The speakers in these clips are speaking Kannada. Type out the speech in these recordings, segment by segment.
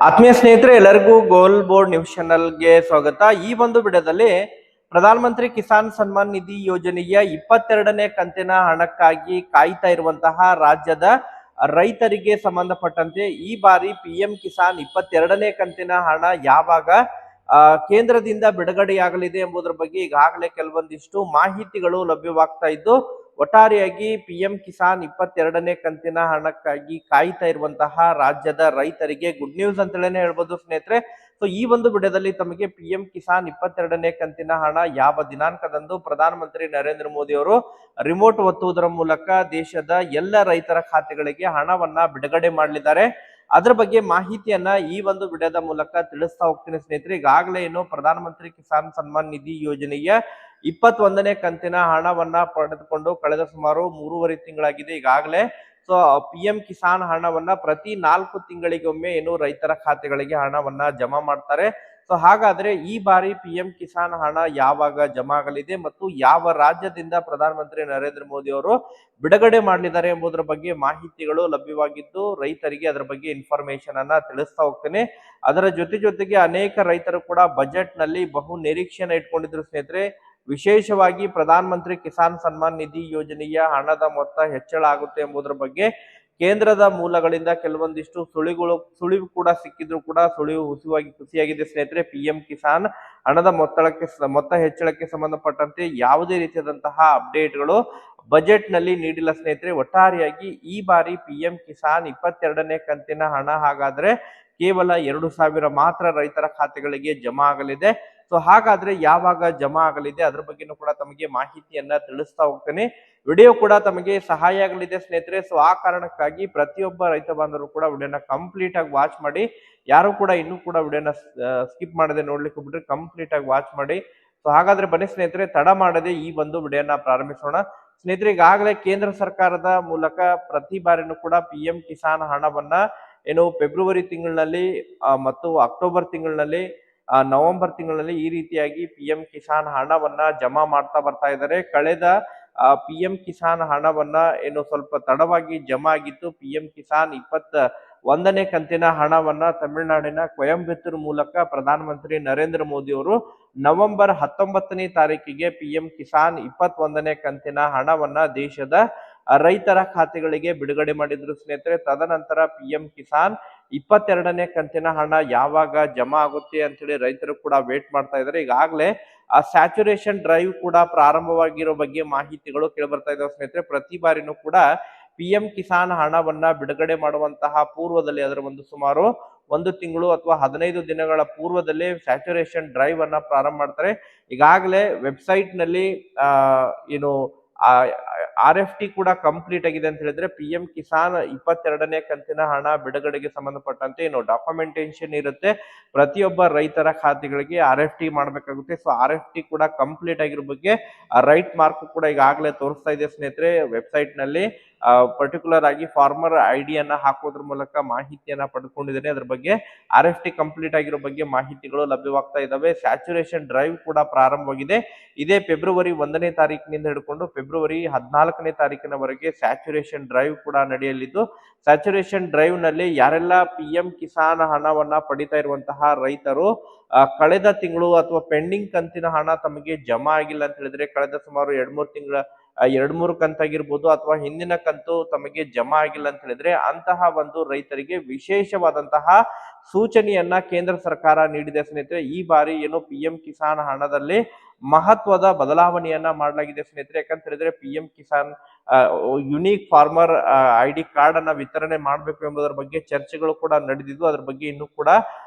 ಆತ್ಮೀಯ ಸ್ನೇಹಿತರೆ, ಎಲ್ಲರಿಗೂ ಗೋಲ್ ಬೋರ್ಡ್ ನ್ಯೂಸ್ ಚಾನಲ್ಗೆ ಸ್ವಾಗತ. ಈ ಒಂದು ವಿಡಿಯೋದಲ್ಲಿ ಪ್ರಧಾನ ಮಂತ್ರಿ ಕಿಸಾನ್ ಸನ್ಮಾನ್ ನಿಧಿ ಯೋಜನೆಯ 22ನೇ ಕಂತಿನ ಹಣಕ್ಕಾಗಿ ಕಾಯ್ತಾ ಇರುವಂತಹ ರಾಜ್ಯದ ರೈತರಿಗೆ ಸಂಬಂಧಪಟ್ಟಂತೆ ಈ ಬಾರಿ ಪಿಎಂ ಕಿಸಾನ್ 22ನೇ ಕಂತಿನ ಹಣ ಯಾವಾಗ ಕೇಂದ್ರದಿಂದ ಬಿಡುಗಡೆಯಾಗಲಿದೆ ಎಂಬುದರ ಬಗ್ಗೆ ಈಗಾಗಲೇ ಕೆಲವೊಂದಿಷ್ಟು ಮಾಹಿತಿಗಳು ಲಭ್ಯವಾಗ್ತಾ ಇದ್ದು, ಒಟ್ಟಾರೆಯಾಗಿ ಪಿಎಂ ಕಿಸಾನ್ 22ನೇ ಕಂತಿನ ಹಣಕ್ಕಾಗಿ ಕಾಯ್ತಾ ಇರುವಂತಹ ರಾಜ್ಯದ ರೈತರಿಗೆ ಗುಡ್ ನ್ಯೂಸ್ ಅಂತೇಳಿ ಹೇಳ್ಬೋದು ಸ್ನೇಹಿತರೆ. ಸೊ ಈ ಒಂದು ವಿಡಿಯೋದಲ್ಲಿ ತಮಗೆ ಪಿಎಂ ಕಿಸಾನ್ 22ನೇ ಕಂತಿನ ಹಣ ಯಾವ ದಿನಾಂಕದಂದು ಪ್ರಧಾನಮಂತ್ರಿ ನರೇಂದ್ರ ಮೋದಿ ಅವರು ರಿಮೋಟ್ ಒತ್ತುವುದರ ಮೂಲಕ ದೇಶದ ಎಲ್ಲ ರೈತರ ಖಾತೆಗಳಿಗೆ ಹಣವನ್ನ ಬಿಡುಗಡೆ ಮಾಡಲಿದ್ದಾರೆ, ಅದರ ಬಗ್ಗೆ ಮಾಹಿತಿಯನ್ನ ಈ ಒಂದು ವಿಡಿಯೋದ ಮೂಲಕ ತಿಳಿಸ್ತಾ ಹೋಗ್ತೀನಿ ಸ್ನೇಹಿತರೆ. ಈಗಾಗಲೇ ಏನು ಪ್ರಧಾನಮಂತ್ರಿ ಕಿಸಾನ್ ಸನ್ಮಾನ್ ನಿಧಿ ಯೋಜನೆಯ 21ನೇ ಕಂತಿನ ಹಣವನ್ನ ಪಡೆದುಕೊಂಡು ಕಳೆದ ಸುಮಾರು 3.5 ತಿಂಗಳಾಗಿದೆ ಈಗಾಗಲೇ. ಸೊ ಪಿಎಂ ಕಿಸಾನ್ ಹಣವನ್ನ ಪ್ರತಿ 4 ತಿಂಗಳಿಗೊಮ್ಮೆ ಏನು ರೈತರ ಖಾತೆಗಳಿಗೆ ಹಣವನ್ನ ಜಮಾ ಮಾಡ್ತಾರೆ. ಸೊ ಹಾಗಾದ್ರೆ ಈ ಬಾರಿ ಪಿಎಂ ಕಿಸಾನ್ ಹಣ ಯಾವಾಗ ಜಮಾ ಆಗಲಿದೆ ಮತ್ತು ಯಾವ ರಾಜ್ಯದಿಂದ ಪ್ರಧಾನಮಂತ್ರಿ ನರೇಂದ್ರ ಮೋದಿ ಅವರು ಬಿಡುಗಡೆ ಮಾಡಲಿದ್ದಾರೆ ಎಂಬುದರ ಬಗ್ಗೆ ಮಾಹಿತಿಗಳು ಲಭ್ಯವಾಗಿದ್ದು, ರೈತರಿಗೆ ಅದರ ಬಗ್ಗೆ ಇನ್ಫಾರ್ಮೇಶನ್ ಅನ್ನ ತಿಳಿಸ್ತಾ ಹೋಗ್ತೇನೆ. ಅದರ ಜೊತೆಗೆ ಅನೇಕ ರೈತರು ಕೂಡ ಬಜೆಟ್ ನಲ್ಲಿ ಬಹು ನಿರೀಕ್ಷೆಯನ್ನು ಇಟ್ಕೊಂಡಿದ್ರು ಸ್ನೇಹಿತರೆ. ವಿಶೇಷವಾಗಿ ಪ್ರಧಾನ ಮಂತ್ರಿ ಕಿಸಾನ್ ಸನ್ಮಾನ್ ನಿಧಿ ಯೋಜನೆಯ ಹಣದ ಮೊತ್ತ ಹೆಚ್ಚಳ ಆಗುತ್ತೆ ಎಂಬುದರ ಬಗ್ಗೆ ಕೇಂದ್ರದ ಮೂಲಗಳಿಂದ ಕೆಲವೊಂದಿಷ್ಟು ಸುಳಿವು ಕೂಡ ಸಿಕ್ಕಿದ್ರು ಕೂಡ ಸುಳಿವು ಖುಷಿಯಾಗಿದೆ ಸ್ನೇಹಿತರೆ. ಪಿಎಂ ಕಿಸಾನ್ ಹಣದ ಮೊತ್ತ ಹೆಚ್ಚಳಕ್ಕೆ ಸಂಬಂಧಪಟ್ಟಂತೆ ಯಾವುದೇ ರೀತಿಯಾದಂತಹ ಅಪ್ಡೇಟ್ಗಳು ಬಜೆಟ್ ನಲ್ಲಿ ನೀಡಿಲ್ಲ ಸ್ನೇಹಿತರೆ. ಒಟ್ಟಾರೆಯಾಗಿ ಈ ಬಾರಿ ಪಿಎಂ ಕಿಸಾನ್ 22ನೇ ಕಂತಿನ ಹಣ ಹಾಗಾದ್ರೆ ಕೇವಲ 2,000 ಮಾತ್ರ ರೈತರ ಖಾತೆಗಳಿಗೆ ಜಮಾ ಆಗಲಿದೆ. ಸೊ ಹಾಗಾದ್ರೆ ಯಾವಾಗ ಜಮಾ ಆಗಲಿದೆ ಅದ್ರ ಬಗ್ಗೆನೂ ಕೂಡ ತಮಗೆ ಮಾಹಿತಿಯನ್ನ ತಿಳಿಸ್ತಾ ಹೋಗ್ತೇನೆ. ವಿಡಿಯೋ ಕೂಡ ತಮಗೆ ಸಹಾಯ ಆಗಲಿದೆ ಸ್ನೇಹಿತರೆ. ಸೊ ಆ ಕಾರಣಕ್ಕಾಗಿ ಪ್ರತಿಯೊಬ್ಬ ರೈತ ಬಾಂಧವರು ಕೂಡ ವಿಡಿಯೋನ ಕಂಪ್ಲೀಟ್ ಆಗಿ ವಾಚ್ ಮಾಡಿ. ಯಾರು ಕೂಡ ಇನ್ನೂ ಕೂಡ ವಿಡಿಯೋನ ಸ್ಕಿಪ್ ಮಾಡದೆ ನೋಡ್ಲಿಕ್ಕೆ ಬಿಟ್ರೆ ಕಂಪ್ಲೀಟ್ ಆಗಿ ವಾಚ್ ಮಾಡಿ. ಸೊ ಹಾಗಾದ್ರೆ ಬನ್ನಿ ಸ್ನೇಹಿತರೆ, ತಡ ಮಾಡದೆ ಈ ಒಂದು ವಿಡಿಯೋನ ಪ್ರಾರಂಭಿಸೋಣ ಸ್ನೇಹಿತರೆ. ಈಗಾಗಲೇ ಕೇಂದ್ರ ಸರ್ಕಾರದ ಮೂಲಕ ಪ್ರತಿ ಬಾರಿನೂ ಕೂಡ ಪಿಎಂ ಕಿಸಾನ್ ಹಣವನ್ನ ಏನು ಫೆಬ್ರವರಿ ತಿಂಗಳಿನಲ್ಲಿ ಮತ್ತು ಅಕ್ಟೋಬರ್ ತಿಂಗಳಿನಲ್ಲಿ ನವೆಂಬರ್ ತಿಂಗಳಲ್ಲಿ ಈ ರೀತಿಯಾಗಿ ಪಿಎಂ ಕಿಸಾನ್ ಹಣವನ್ನ ಜಮಾ ಮಾಡ್ತಾ ಬರ್ತಾ ಇದ್ದಾರೆ. ಕಳೆದ ಪಿಎಂ ಕಿಸಾನ್ ಹಣವನ್ನ ಏನು ಸ್ವಲ್ಪ ತಡವಾಗಿ ಜಮಾ ಆಗಿತ್ತು. ಪಿಎಂ ಕಿಸಾನ್ 21ನೇ ಕಂತಿನ ಹಣವನ್ನ ತಮಿಳುನಾಡಿನ ಕೊಯಂಬತ್ತೂರು ಮೂಲಕ ಪ್ರಧಾನಮಂತ್ರಿ ನರೇಂದ್ರ ಮೋದಿ ಅವರು ನವೆಂಬರ್ 19ನೇ ತಾರೀಕಿಗೆ ಪಿಎಂ ಕಿಸಾನ್ 21ನೇ ಕಂತಿನ ಹಣವನ್ನ ದೇಶದ ರೈತರ ಖಾತೆಗಳಿಗೆ ಬಿಡುಗಡೆ ಮಾಡಿದ್ರು ಸ್ನೇಹಿತರೆ. ತದನಂತರ ಪಿಎಂ ಕಿಸಾನ್ 22ನೇ ಕಂತಿನ ಹಣ ಯಾವಾಗ ಜಮಾ ಆಗುತ್ತೆ ಅಂತೇಳಿ ರೈತರು ಕೂಡ ವೇಟ್ ಮಾಡ್ತಾ ಇದ್ದಾರೆ. ಈಗಾಗಲೇ ಆ ಸ್ಯಾಚುರೇಷನ್ ಡ್ರೈವ್ ಕೂಡ ಪ್ರಾರಂಭವಾಗಿರೋ ಬಗ್ಗೆ ಮಾಹಿತಿಗಳು ಕೇಳಿ ಬರ್ತಾ ಇದಾವೆ ಸ್ನೇಹಿತರೆ. ಪ್ರತಿ ಬಾರಿನೂ ಕೂಡ ಪಿಎಂ ಕಿಸಾನ್ ಹಣವನ್ನ ಬಿಡುಗಡೆ ಮಾಡುವಂತಹ ಪೂರ್ವದಲ್ಲಿ ಅದರ ಒಂದು ಸುಮಾರು 1 ತಿಂಗಳು ಅಥವಾ 15 ದಿನಗಳ ಪೂರ್ವದಲ್ಲೇ ಸ್ಯಾಚುರೇಷನ್ ಡ್ರೈವ್ ಅನ್ನ ಪ್ರಾರಂಭ ಮಾಡ್ತಾರೆ. ಈಗಾಗಲೇ ವೆಬ್ಸೈಟ್ ನಲ್ಲಿ ಏನು RFT ಕೂಡ ಕಂಪ್ಲೀಟ್ ಆಗಿದೆ ಅಂತ ಹೇಳಿದ್ರೆ ಪಿಎಂ ಕಿಸಾನ್ 22ನೇ ಕಂತಿನ ಹಣ ಬಿಡುಗಡೆಗೆ ಸಂಬಂಧಪಟ್ಟಂತೆ ಏನು ಡಾಕ್ಯುಮೆಂಟೇಶನ್ ಇರುತ್ತೆ, ಪ್ರತಿಯೊಬ್ಬ ರೈತರ ಖಾತೆಗಳಿಗೆ RFT ಮಾಡಬೇಕಾಗುತ್ತೆ. ಸೊ RFT ಕೂಡ ಕಂಪ್ಲೀಟ್ ಆಗಿರೋ ಬಗ್ಗೆ ರೈಟ್ ಮಾರ್ಕ್ ಕೂಡ ಈಗಾಗಲೇ ತೋರಿಸ್ತಾ ಇದೆ ಸ್ನೇಹಿತರೆ. ವೆಬ್ಸೈಟ್ ನಲ್ಲಿ ಪರ್ಟಿಕ್ಯುಲರ್ ಆಗಿ ಫಾರ್ಮರ್ ಐಡಿಯನ್ನ ಹಾಕೋದ್ರ ಮೂಲಕ ಮಾಹಿತಿಯನ್ನ ಪಡೆದುಕೊಂಡಿದ್ದೇನೆ. ಅದ್ರ ಬಗ್ಗೆ RFT ಕಂಪ್ಲೀಟ್ ಆಗಿರೋ ಬಗ್ಗೆ ಮಾಹಿತಿಗಳು ಲಭ್ಯವಾಗ್ತಾ ಇದಾವೆ. ಸ್ಯಾಚುರೇಷನ್ ಡ್ರೈವ್ ಕೂಡ ಪ್ರಾರಂಭವಾಗಿದೆ. ಇದೇ ಫೆಬ್ರವರಿ 1ನೇ ತಾರೀಕಿನಿಂದ ಹಿಡ್ಕೊಂಡು ಫೆಬ್ರವರಿ 14ನೇ ತಾರೀಕಿನವರೆಗೆ ಸ್ಯಾಚುರೇಷನ್ ಡ್ರೈವ್ ಕೂಡ ನಡೆಯಲಿದ್ದು, ಸ್ಯಾಚುರೇಷನ್ ಡ್ರೈವ್ ನಲ್ಲಿ ಯಾರೆಲ್ಲ ಪಿಎಂ ಕಿಸಾನ್ ಹಣವನ್ನ ಪಡಿತಾ ಇರುವಂತಹ ರೈತರು ಕಳೆದ ತಿಂಗಳು ಅಥವಾ ಪೆಂಡಿಂಗ್ ಕಂತಿನ ಹಣ ತಮಗೆ ಜಮಾ ಆಗಿಲ್ಲ ಅಂತ ಹೇಳಿದ್ರೆ, ಕಳೆದ ಸುಮಾರು 2-3 ಕಂತಾಗಿರ್ಬೋದು ಅಥವಾ ಹಿಂದಿನ ಕಂತು ತಮಗೆ ಜಮಾ ಆಗಿಲ್ಲ ಅಂತ ಹೇಳಿದ್ರೆ ಅಂತಹ ಒಂದು ರೈತರಿಗೆ ವಿಶೇಷವಾದಂತಹ ಸೂಚನೆಯನ್ನ ಕೇಂದ್ರ ಸರ್ಕಾರ ನೀಡಿದೆ ಸ್ನೇಹಿತರೆ. ಈ ಬಾರಿ ಏನು ಪಿಎಂ ಕಿಸಾನ್ ಹಣದಲ್ಲಿ ಮಹತ್ವದ ಬದಲಾವಣೆಯನ್ನ ಮಾಡಲಾಗಿದೆ ಸ್ನೇಹಿತರೆ. ಯಾಕಂತ ಹೇಳಿದ್ರೆ PM Kisan unique farmer ID card ಅನ್ನ ವಿತರಣೆ ಮಾಡಬೇಕು ಎಂಬುದರ ಬಗ್ಗೆ ಚರ್ಚೆಗಳು ಕೂಡ ನಡೆದಿದ್ದು, ಅದ್ರ ಬಗ್ಗೆ ಇನ್ನೂ ಕೂಡ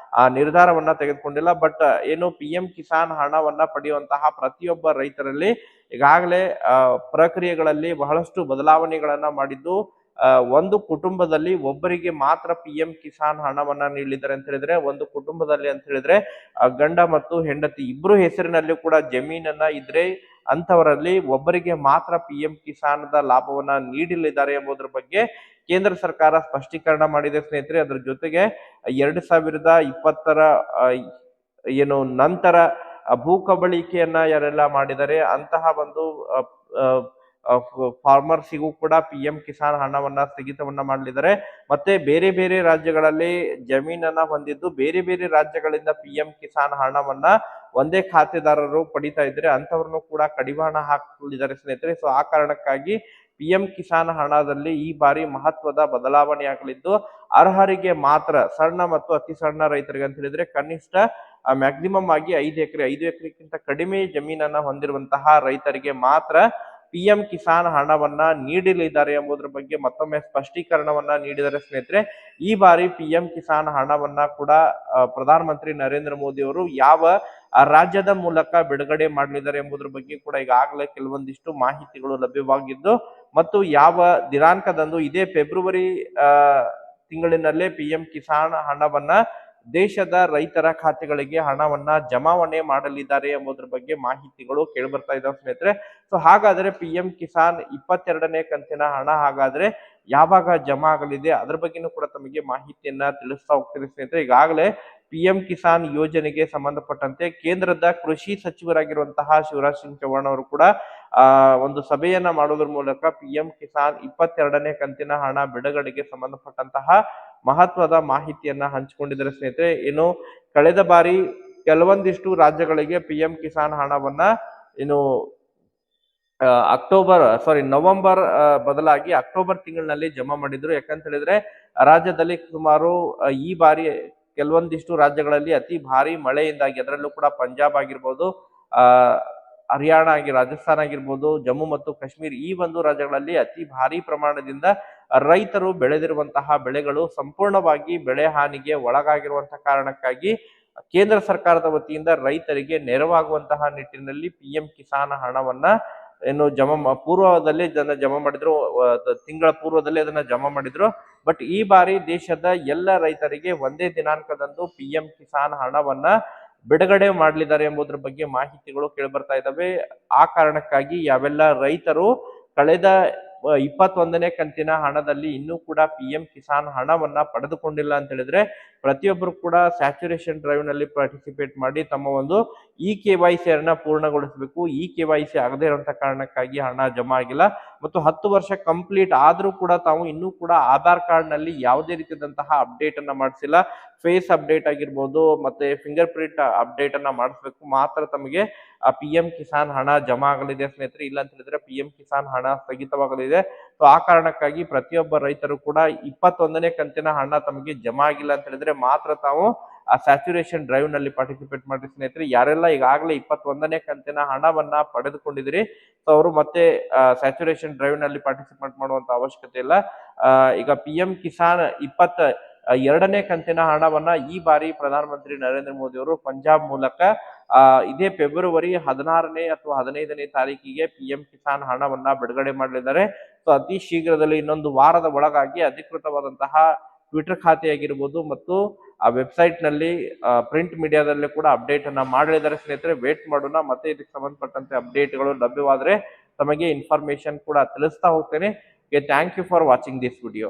ನಿರ್ಧಾರವನ್ನ ತೆಗೆದುಕೊಂಡಿಲ್ಲ. ಬಟ್ ಏನು ಪಿಎಂ ಕಿಸಾನ್ ಹಣವನ್ನ ಪಡೆಯುವಂತಹ ಪ್ರತಿಯೊಬ್ಬ ರೈತರಲ್ಲಿ ಈಗಾಗಲೇ ಪ್ರಕ್ರಿಯೆಗಳಲ್ಲಿ ಬಹಳಷ್ಟು ಬದಲಾವಣೆಗಳನ್ನ ಮಾಡಿದ್ದು, ಒಂದು ಕುಟುಂಬದಲ್ಲಿ ಒಬ್ಬರಿಗೆ ಮಾತ್ರ ಪಿಎಂ ಕಿಸಾನ್ ಹಣವನ್ನ ನೀಡಲಿದ್ದಾರೆ ಅಂತ ಹೇಳಿದ್ರೆ, ಒಂದು ಕುಟುಂಬದಲ್ಲಿ ಅಂತ ಹೇಳಿದ್ರೆ ಗಂಡ ಮತ್ತು ಹೆಂಡತಿ ಇಬ್ರು ಹೆಸರಿನಲ್ಲಿ ಕೂಡ ಜಮೀನನ್ನ ಇದ್ರೆ ಅಂತವರಲ್ಲಿ ಒಬ್ಬರಿಗೆ ಮಾತ್ರ ಪಿಎಂ ಕಿಸಾನ್ದ ಲಾಭವನ್ನ ನೀಡಲಿದ್ದಾರೆ ಎಂಬುದರ ಬಗ್ಗೆ ಕೇಂದ್ರ ಸರ್ಕಾರ ಸ್ಪಷ್ಟೀಕರಣ ಮಾಡಿದೆ ಸ್ನೇಹಿತರೆ. ಅದರ ಜೊತೆಗೆ 2020ರ ಏನು ನಂತರ ಭೂ ಕಬಳಿಕೆಯನ್ನ ಯಾರೆಲ್ಲ ಮಾಡಿದರೆ ಅಂತಹ ಒಂದು ಫಾರ್ಮರ್ಸಿಗೂ ಕೂಡ PM ಕಿಸಾನ್ ಹಣವನ್ನ ಸ್ಥಗಿತವನ್ನ ಮಾಡಲಿದ್ದಾರೆ. ಮತ್ತೆ ಬೇರೆ ಬೇರೆ ರಾಜ್ಯಗಳಲ್ಲಿ ಜಮೀನನ್ನ ಹೊಂದಿದ್ದು ಬೇರೆ ಬೇರೆ ರಾಜ್ಯಗಳಿಂದ PM ಕಿಸಾನ್ ಹಣವನ್ನ ಒಂದೇ ಖಾತೆದಾರರು ಪಡಿತಾ ಇದ್ರೆ ಅಂತವ್ರನ್ನು ಕೂಡ ಕಡಿವಾಣ ಹಾಕಲಿದ್ದಾರೆ ಸ್ನೇಹಿತರೆ. ಸೊ ಆ ಕಾರಣಕ್ಕಾಗಿ PM ಕಿಸಾನ್ ಹಣದಲ್ಲಿ ಈ ಬಾರಿ ಮಹತ್ವದ ಬದಲಾವಣೆ ಆಗಲಿದ್ದು ಅರ್ಹರಿಗೆ ಮಾತ್ರ, ಸಣ್ಣ ಮತ್ತು ಅತಿ ಸಣ್ಣ ರೈತರಿಗೆ ಅಂತ ಹೇಳಿದ್ರೆ ಕನಿಷ್ಠ ಮ್ಯಾಕ್ಸಿಮಮ್ ಆಗಿ 5 ಎಕರೆಗಿಂತ ಕಡಿಮೆ ಜಮೀನನ್ನ ಹೊಂದಿರುವಂತಹ ರೈತರಿಗೆ ಮಾತ್ರ PM ಕಿಸಾನ್ ಹಣವನ್ನ ನೀಡಲಿದ್ದಾರೆ ಎಂಬುದರ ಬಗ್ಗೆ ಮತ್ತೊಮ್ಮೆ ಸ್ಪಷ್ಟೀಕರಣವನ್ನ ನೀಡಿದರೆ ಸ್ನೇಹಿತರೆ. ಈ ಬಾರಿ PM ಕಿಸಾನ್ ಹಣವನ್ನ ಕೂಡ ಪ್ರಧಾನಮಂತ್ರಿ ನರೇಂದ್ರ ಮೋದಿ ಅವರು ಯಾವ ರಾಜ್ಯದ ಮೂಲಕ ಬಿಡುಗಡೆ ಮಾಡಲಿದ್ದಾರೆ ಎಂಬುದರ ಬಗ್ಗೆ ಕೂಡ ಈಗಾಗಲೇ ಕೆಲವೊಂದಿಷ್ಟು ಮಾಹಿತಿಗಳು ಲಭ್ಯವಾಗಿದ್ದು ಮತ್ತು ಯಾವ ದಿನಾಂಕದಂದು ಇದೇ ಫೆಬ್ರವರಿ ತಿಂಗಳಿನಲ್ಲೇ PM ಕಿಸಾನ್ ಹಣವನ್ನ ದೇಶದ ರೈತರ ಖಾತೆಗಳಿಗೆ ಹಣವನ್ನ ಜಮಾವಣೆ ಮಾಡಲಿದ್ದಾರೆ ಎಂಬುದರ ಬಗ್ಗೆ ಮಾಹಿತಿಗಳು ಕೇಳಿಬರ್ತಾ ಇದಾವೆ ಸ್ನೇಹಿತರೆ. ಸೊ ಹಾಗಾದ್ರೆ PM ಕಿಸಾನ್ 22ನೇ ಕಂತಿನ ಹಣ ಹಾಗಾದ್ರೆ ಯಾವಾಗ ಜಮಾ ಆಗಲಿದೆ ಅದರ ಬಗ್ಗೆನೂ ಕೂಡ ತಮಗೆ ಮಾಹಿತಿಯನ್ನ ತಿಳಿಸ್ತಾ ಹೋಗ್ತೀನಿ ಸ್ನೇಹಿತರೆ. ಈಗಾಗಲೇ PM ಕಿಸಾನ್ ಯೋಜನೆಗೆ ಸಂಬಂಧಪಟ್ಟಂತೆ ಕೇಂದ್ರದ ಕೃಷಿ ಸಚಿವರಾಗಿರುವಂತಹ ಶಿವರಾಜ್ ಸಿಂಗ್ ಚೌಹಾಣ್ ಅವರು ಕೂಡ ಒಂದು ಸಭೆಯನ್ನ ಮಾಡೋದ್ರ ಮೂಲಕ PM ಕಿಸಾನ್ 22ನೇ ಕಂತಿನ ಹಣ ಬಿಡುಗಡೆಗೆ ಸಂಬಂಧಪಟ್ಟಂತಹ ಮಹತ್ವದ ಮಾಹಿತಿಯನ್ನ ಹಂಚಿಕೊಂಡಿದ್ದಾರೆ ಸ್ನೇಹಿತರೆ. ಏನು ಕಳೆದ ಬಾರಿ ಕೆಲವೊಂದಿಷ್ಟು ರಾಜ್ಯಗಳಿಗೆ PM ಕಿಸಾನ್ ಹಣವನ್ನ ಏನು ನವೆಂಬರ್ ಬದಲಾಗಿ ಅಕ್ಟೋಬರ್ ತಿಂಗಳಿನಲ್ಲಿ ಜಮಾ ಮಾಡಿದ್ರು. ಯಾಕಂತ ಹೇಳಿದ್ರೆ ರಾಜ್ಯದಲ್ಲಿ ಸುಮಾರು ಈ ಬಾರಿ ಕೆಲವೊಂದಿಷ್ಟು ರಾಜ್ಯಗಳಲ್ಲಿ ಅತಿ ಭಾರಿ ಮಳೆಯಿಂದಾಗಿ, ಅದರಲ್ಲೂ ಕೂಡ ಪಂಜಾಬ್ ಆಗಿರ್ಬೋದು, ಹರಿಯಾಣ ರಾಜಸ್ಥಾನ ಆಗಿರ್ಬೋದು, ಜಮ್ಮು ಮತ್ತು ಕಾಶ್ಮೀರ ಈ ಒಂದು ರಾಜ್ಯಗಳಲ್ಲಿ ಅತಿ ಭಾರಿ ಪ್ರಮಾಣದಿಂದ ರೈತರು ಬೆಳೆದಿರುವಂತಹ ಬೆಳೆಗಳು ಸಂಪೂರ್ಣವಾಗಿ ಬೆಳೆ ಹಾನಿಗೆ ಒಳಗಾಗಿರುವಂತಹ ಕಾರಣಕ್ಕಾಗಿ ಕೇಂದ್ರ ಸರ್ಕಾರದ ವತಿಯಿಂದ ರೈತರಿಗೆ ನೆರವಾಗುವಂತಹ ನಿಟ್ಟಿನಲ್ಲಿ PM ಕಿಸಾನ್ ಹಣವನ್ನ ಏನು ಪೂರ್ವದಲ್ಲಿ ಇದನ್ನ ಜಮಾ ಮಾಡಿದ್ರು, ತಿಂಗಳ ಪೂರ್ವದಲ್ಲಿ ಅದನ್ನ ಜಮಾ ಮಾಡಿದ್ರು. ಬಟ್ ಈ ಬಾರಿ ದೇಶದ ಎಲ್ಲ ರೈತರಿಗೆ ಒಂದೇ ದಿನಾಂಕದಂದು PM ಕಿಸಾನ್ ಹಣವನ್ನ ಬಿಡುಗಡೆ ಮಾಡಲಿದ್ದಾರೆ ಎಂಬುದರ ಬಗ್ಗೆ ಮಾಹಿತಿಗಳು ಕೇಳಿಬರ್ತಾ ಇದ್ದಾವೆ. ಆ ಕಾರಣಕ್ಕಾಗಿ ಯಾವೆಲ್ಲ ರೈತರು ಕಳೆದ 21ನೇ ಕಂತಿನ ಹಣದಲ್ಲಿ ಇನ್ನೂ ಕೂಡ PM ಕಿಸಾನ್ ಹಣವನ್ನ ಪಡೆದುಕೊಂಡಿಲ್ಲ ಅಂತ ಹೇಳಿದ್ರೆ ಪ್ರತಿಯೊಬ್ಬರು ಕೂಡ ಸ್ಯಾಚುರೇಷನ್ ಡ್ರೈವ್ ನಲ್ಲಿ ಪಾರ್ಟಿಸಿಪೇಟ್ ಮಾಡಿ ತಮ್ಮ ಒಂದು KYC ಅನ್ನ ಪೂರ್ಣಗೊಳಿಸಬೇಕು. KYC ಆಗದೇ ಇರುವಂತ ಕಾರಣಕ್ಕಾಗಿ ಹಣ ಜಮಾ ಆಗಿಲ್ಲ. ಮತ್ತು 10 ವರ್ಷ ಕಂಪ್ಲೀಟ್ ಆದ್ರೂ ಕೂಡ ತಾವು ಇನ್ನೂ ಕೂಡ ಆಧಾರ್ ಕಾರ್ಡ್ ನಲ್ಲಿ ಯಾವುದೇ ರೀತಿಯಾದಂತಹ ಅಪ್ಡೇಟ್ ಅನ್ನ ಮಾಡಿಸಿಲ್ಲ. ಫೇಸ್ ಅಪ್ಡೇಟ್ ಆಗಿರ್ಬೋದು ಮತ್ತೆ ಫಿಂಗರ್ ಪ್ರಿಂಟ್ ಅಪ್ಡೇಟ್ ಅನ್ನ ಮಾಡಿಸ್ಬೇಕು, ಮಾತ್ರ ತಮಗೆ PM ಕಿಸಾನ್ ಹಣ ಜಮಾ ಆಗಲಿದೆ ಸ್ನೇಹಿತರೆ. ಇಲ್ಲ ಅಂತ ಹೇಳಿದ್ರೆ PM ಕಿಸಾನ್ ಹಣ ಸ್ಥಗಿತವಾಗಲಿದೆ. ಸೊ ಆ ಕಾರಣಕ್ಕಾಗಿ ಪ್ರತಿಯೊಬ್ಬ ರೈತರು ಕೂಡ 21ನೇ ಕಂತಿನ ಹಣ ತಮಗೆ ಜಮಾ ಆಗಿಲ್ಲ ಅಂತ ಹೇಳಿದ್ರೆ ಮಾತ್ರ ತಾವು ಆ ಸ್ಯಾಚುರೇಷನ್ ಡ್ರೈವ್ ನಲ್ಲಿ ಪಾರ್ಟಿಸಿಪೇಟ್ ಮಾಡಿ ಸ್ನೇಹಿತರೆ. ಯಾರೆಲ್ಲ ಈಗಾಗಲೇ 21ನೇ ಕಂತಿನ ಹಣವನ್ನ ಪಡೆದುಕೊಂಡಿದ್ರಿ ಸೊ ಅವರು ಮತ್ತೆ ಸ್ಯಾಚುರೇಷನ್ ಡ್ರೈವ್ ನಲ್ಲಿ ಪಾರ್ಟಿಸಿಪೇಟ್ ಮಾಡುವಂತ ಅವಶ್ಯಕತೆ ಇಲ್ಲ. ಈಗ PM ಕಿಸಾನ್ 22ನೇ ಕಂತಿನ ಹಣವನ್ನ ಈ ಬಾರಿ ಪ್ರಧಾನಮಂತ್ರಿ ನರೇಂದ್ರ ಮೋದಿ ಅವರು ಪಂಜಾಬ್ ಮೂಲಕ ಇದೇ ಫೆಬ್ರವರಿ 16ನೇ ಅಥವಾ 15ನೇ ತಾರೀಕಿಗೆ PM ಕಿಸಾನ್ ಹಣವನ್ನ ಬಿಡುಗಡೆ ಮಾಡಲಿದ್ದಾರೆ. ಸೊ ಅತಿ ಶೀಘ್ರದಲ್ಲಿ ಇನ್ನೊಂದು ವಾರದ ಒಳಗಾಗಿ ಅಧಿಕೃತವಾದಂತಹ ಟ್ವಿಟರ್ ಖಾತೆ ಆಗಿರ್ಬೋದು ಮತ್ತು ಆ ವೆಬ್ಸೈಟ್ ನಲ್ಲಿ ಪ್ರಿಂಟ್ ಮೀಡಿಯಾದಲ್ಲಿ ಕೂಡ ಅಪ್ಡೇಟ್ ಅನ್ನ ಮಾಡಲಿದ್ದಾರೆ ಸ್ನೇಹಿತರೆ. ವೇಟ್ ಮಾಡೋಣ, ಮತ್ತೆ ಇದಕ್ಕೆ ಸಂಬಂಧಪಟ್ಟಂತೆ ಅಪ್ಡೇಟ್ಗಳು ಲಭ್ಯವಾದ್ರೆ ತಮಗೆ ಇನ್ಫಾರ್ಮೇಶನ್ ಕೂಡ ತಿಳಿಸ್ತಾ ಹೋಗ್ತೇನೆ. Thank you for watching this video.